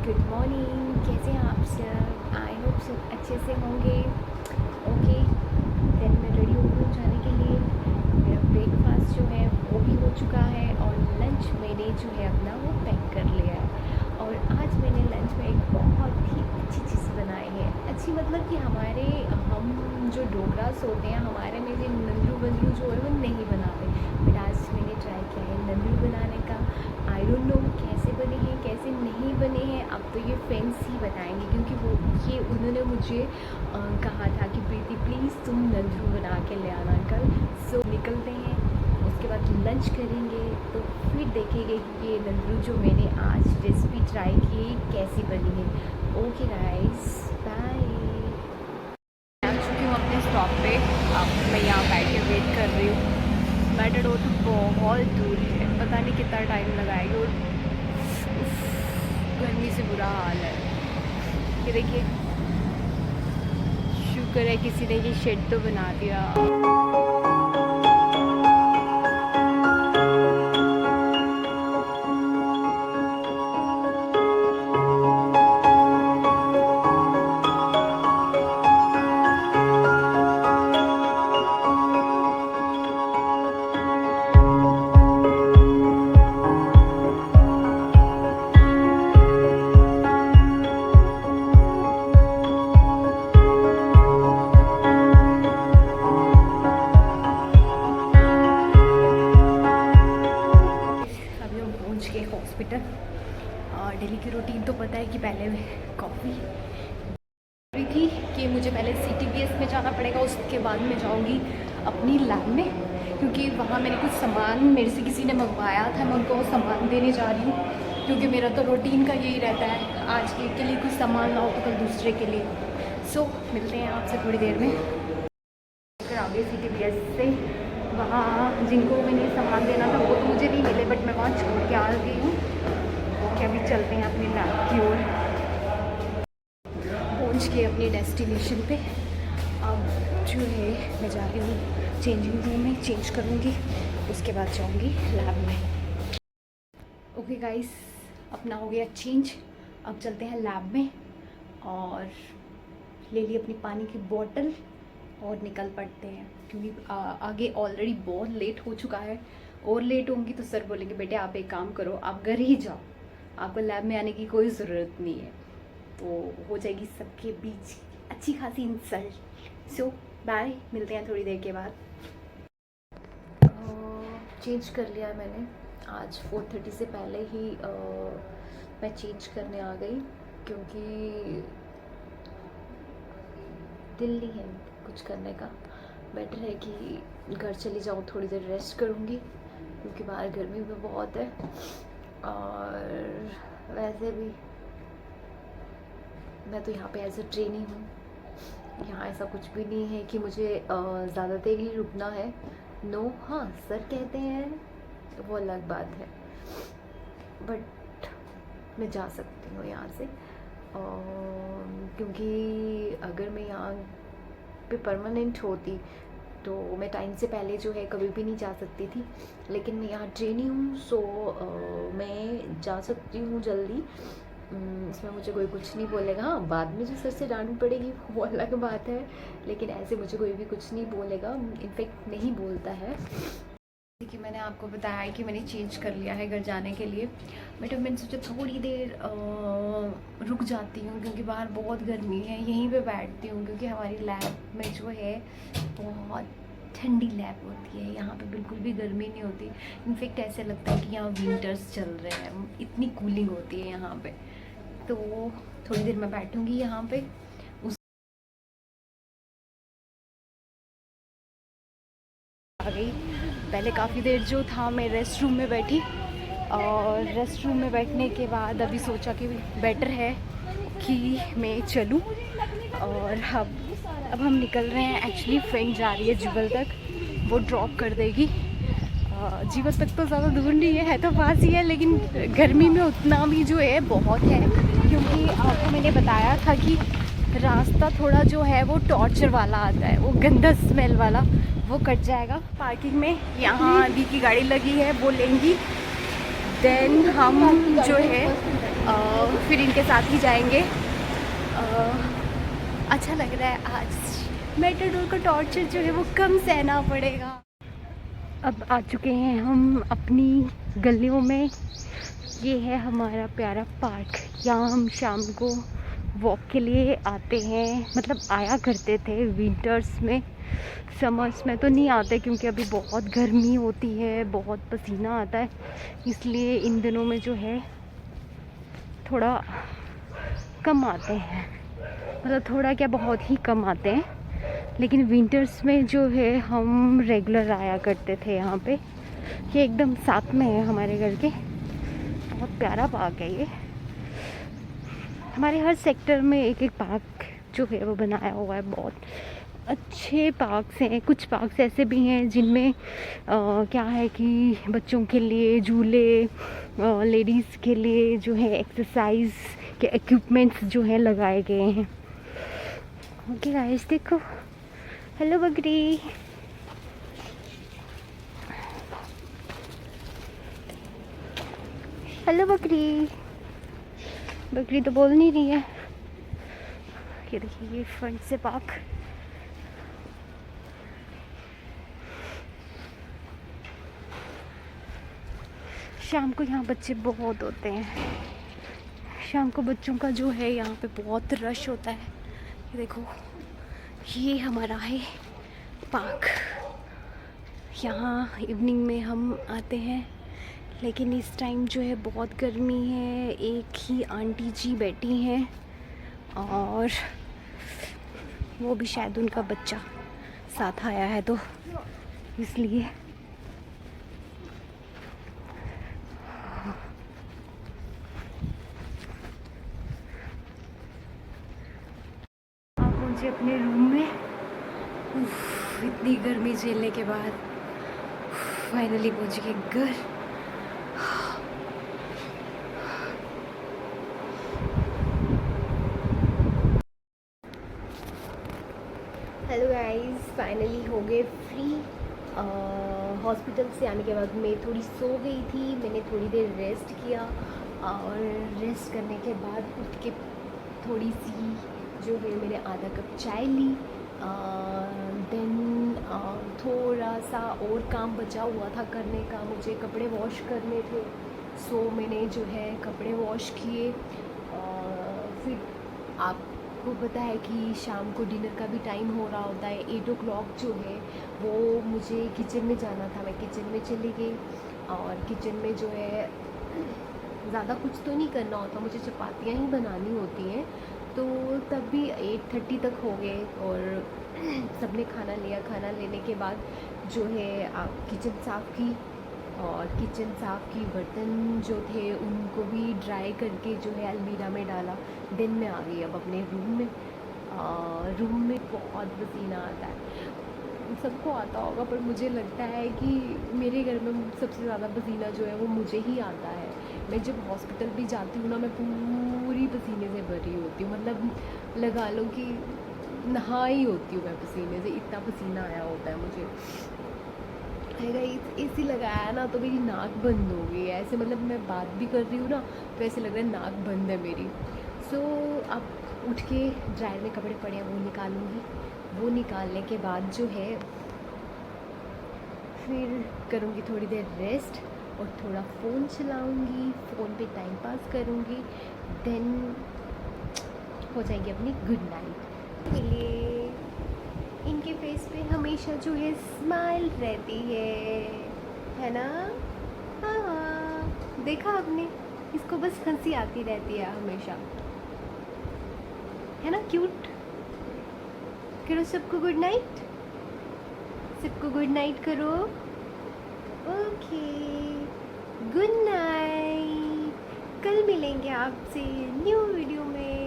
Good morning, कैसे हैं आप सब? आई होप सब अच्छे से होंगे। ओके, देन मैं रेडी हो गई हूँ जाने के लिए। मेरा ब्रेकफास्ट जो है वो भी हो चुका है और लंच मैंने जो है अपना वो पैक कर लिया है। और आज मैंने लंच में एक बहुत ही अच्छी चीज़ बनाई है। अच्छी मतलब कि हम जो डोगरास होते हैं हमारे में जो नंदरू बंदरू जो है वो नहीं बनाते, बट आज मैंने ट्राई किया है नंदरू बनाने का। आई डोंट नो कैसे बने हैं कैसे नहीं बने हैं, अब तो ये फ्रेंड्स ही बताएंगे, क्योंकि उन्होंने मुझे कहा था कि प्रीति प्लीज़ तुम नंदरू बना के ले आना कल। सो निकलते हैं, उसके बाद लंच करेंगे तो फिर देखेंगे कि ये नंदरू जो मैंने आज रेसिपी ट्राई की कैसी बनी है। Okay guys, bye. आ चुकी हूँ अपने स्टॉप पे। अब मैं यहाँ बैठ के वेट कर रही हूँ। मेटाडोर तो बहुत दूर है, पता नहीं कितना टाइम लगाएगी। और गर्मी से बुरा हाल है। ये देखिए, शुक्र है किसी ने ये शेड तो बना दिया। हॉस्पिटल। डेली की रूटीन तो पता है कि पहले कॉफ़ी रही थी कि मुझे पहले CTBS में जाना पड़ेगा, उसके बाद मैं जाऊंगी अपनी लैब में, क्योंकि वहाँ मैंने कुछ सामान मेरे से किसी ने मंगवाया था, मैं उनको वो सामान देने जा रही हूँ। क्योंकि मेरा तो रूटीन का यही रहता है, आज के लिए कुछ सामान लाओ तो कल दूसरे के लिए। सो मिलते हैं आपसे थोड़ी देर में। फिर आगे CTBS से वहाँ जिनको मैंने सामान देना था वो तो मुझे नहीं मिले, बट मैं वहाँ छोड़ के आ गई हूँ। कि अभी चलते हैं अपनी लैब की ओर। पहुँच के अपने डेस्टिनेशन पे अब जो है मैं जा रही हूँ चेंजिंग रूम में, चेंज करूँगी, उसके बाद जाऊँगी लैब में। ओके गाइस, अपना हो गया चेंज। अब चलते हैं लैब में और ले ली अपनी पानी की बोतल और निकल पड़ते हैं, क्योंकि आगे ऑलरेडी बहुत लेट हो चुका है। और लेट होंगी तो सर बोलेंगे बेटे आप एक काम करो, आप घर ही जाओ, आपको लैब में आने की कोई ज़रूरत नहीं है। तो हो जाएगी सबके बीच अच्छी खासी इंसल्ट। सो बाय, मिलते हैं थोड़ी देर के बाद। चेंज कर लिया मैंने, आज 4:30 से पहले ही मैं चेंज करने आ गई, क्योंकि दिल नहीं है कुछ करने का। बेटर है कि घर चली जाऊँ, थोड़ी देर रेस्ट करूँगी, क्योंकि बाहर गर्मी भी बहुत है। और वैसे भी मैं तो यहाँ पे एज अ ट्रेनी हूँ, यहाँ ऐसा कुछ भी नहीं है कि मुझे ज़्यादा देर ही रुकना है। नो, हाँ सर कहते हैं वो अलग बात है, बट मैं जा सकती हूँ यहाँ से। क्योंकि अगर मैं यहाँ पे परमानेंट होती तो मैं टाइम से पहले जो है कभी भी नहीं जा सकती थी, लेकिन मैं यहाँ ट्रेनी हूँ। सो मैं जा सकती हूँ जल्दी। इसमें मुझे कोई कुछ नहीं बोलेगा। हाँ, बाद में जो सर से डांट पड़ेगी वो अलग बात है, लेकिन ऐसे मुझे कोई भी कुछ नहीं बोलेगा, इनफेक्ट नहीं बोलता है। कि मैंने आपको बताया कि मैंने चेंज कर लिया है घर जाने के लिए, बट मैंने सोचा थोड़ी देर रुक जाती हूँ, क्योंकि बाहर बहुत गर्मी है। यहीं पे बैठती हूँ, क्योंकि हमारी लैब में जो है बहुत ठंडी लैब होती है, यहाँ पे बिल्कुल भी गर्मी नहीं होती। इनफेक्ट ऐसे लगता है कि यहाँ विंटर्स चल रहे हैं, इतनी कूलिंग होती है यहाँ पे। तो थोड़ी देर मैं बैठूँगी यहाँ पे। आ गई। पहले काफ़ी देर जो था मैं रेस्ट रूम में बैठी, और रेस्ट रूम में बैठने के बाद अभी सोचा कि बेटर है कि मैं चलूं। और अब हम निकल रहे हैं। एक्चुअली फ्रेंड जा रही है जीवल तक, वो ड्रॉप कर देगी। जीवल तक तो ज़्यादा दूर नहीं है तो पास ही है, लेकिन गर्मी में उतना भी जो है बहुत है, क्योंकि आपको मैंने बताया था कि रास्ता थोड़ा जो है वो टॉर्चर वाला आता है, वो गंदा स्मेल वाला, वो कट जाएगा। पार्किंग में यहाँ दी की गाड़ी लगी है, वो लेंगी। देन हम जो है फिर इनके साथ ही जाएंगे। अच्छा लग रहा है, आज मेटाडोर का टॉर्चर जो है वो कम सहना पड़ेगा। अब आ चुके हैं हम अपनी गलियों में। ये है हमारा प्यारा पार्क। यहाँ हम शाम को वॉक के लिए आते हैं, मतलब आया करते थे विंटर्स में। समर्स में तो नहीं आते क्योंकि अभी बहुत गर्मी होती है, बहुत पसीना आता है, इसलिए इन दिनों में जो है थोड़ा कम आते हैं। मतलब थोड़ा क्या, बहुत ही कम आते हैं। लेकिन विंटर्स में जो है हम रेगुलर आया करते थे यहाँ पे। ये एकदम साथ में है हमारे घर के। बहुत प्यारा पार्क है ये। हमारे हर सेक्टर में एक एक पार्क जो है वो बनाया हुआ है। बहुत अच्छे पार्क्स हैं। कुछ पार्क्स ऐसे भी हैं जिनमें क्या है कि बच्चों के लिए झूले, लेडीज़ के लिए जो है एक्सरसाइज के इक्विपमेंट्स जो है लगाए गए हैं। ओके गाइस, देखो, हेलो बकरी। हेलो बकरी। बकरी तो बोल नहीं रही है। ये देखिए, ये फ्रंट से पार्क। शाम को यहाँ बच्चे बहुत होते हैं। शाम को बच्चों का जो है यहाँ पे बहुत रश होता है। ये देखो, ये हमारा है पार्क। यहाँ इवनिंग में हम आते हैं, लेकिन इस टाइम जो है बहुत गर्मी है। एक ही आंटी जी बैठी हैं और वो भी शायद उनका बच्चा साथ आया है तो इसलिए। आप पहुँचे अपने रूम में। इतनी गर्मी झेलने के बाद फाइनली पहुँच गए घर। हेलो गाइस, फाइनली हो गए फ्री। हॉस्पिटल से आने के बाद मैं थोड़ी सो गई थी। मैंने थोड़ी देर रेस्ट किया और रेस्ट करने के बाद उठ के थोड़ी सी जो है मैंने आधा कप चाय ली। देन थोड़ा सा और काम बचा हुआ था करने का, मुझे कपड़े वॉश करने थे। सो मैंने जो है कपड़े वॉश किए। फिर आपको पता है कि शाम को डिनर का भी टाइम हो रहा होता है। 8 o'clock जो है वो मुझे किचन में जाना था। मैं किचन में चली गई और किचन में जो है ज़्यादा कुछ तो नहीं करना होता, मुझे चपातियाँ ही बनानी होती हैं। तो तब भी 8:30 तक हो गए और सबने खाना लिया। खाना लेने के बाद जो है किचन साफ़ की और किचन साफ़ की, बर्तन जो थे उनको भी ड्राई करके जो है अलमीरा में डाला। दिन में आ गई अब अपने रूम में। रूम में बहुत पसीना आता है, सबको आता होगा, पर मुझे लगता है कि मेरे घर में सबसे ज़्यादा पसीना जो है वो मुझे ही आता है। मैं जब हॉस्पिटल भी जाती हूँ ना, मैं पूरी पसीने से भरी होती हूँ। मतलब लगा लो कि नहा ही होती हूँ मैं पसीने से, इतना पसीना आया होता है मुझे। एसी लगाया ना तो मेरी नाक बंद हो गई है ऐसे। मतलब मैं बात भी कर रही हूँ ना तो ऐसे लग रहा है नाक बंद है मेरी। सो अब उठ के ड्रायर में कपड़े पड़े हैं वो निकालूंगी। वो निकालने के बाद जो है फिर करूँगी थोड़ी देर रेस्ट और थोड़ा फ़ोन चलाऊँगी, फ़ोन पे टाइम पास करूँगी। देन हो जाएगी अपनी गुड नाइट के लिए। इनके फेस पे हमेशा जो है स्माइल रहती है ना। हाँ, देखा आपने, इसको बस हंसी आती रहती है हमेशा, है ना। क्यूट। करो सबको गुड नाइट, सबको गुड नाइट करो। Okay, good night. कल मिलेंगे आपसे न्यू वीडियो में।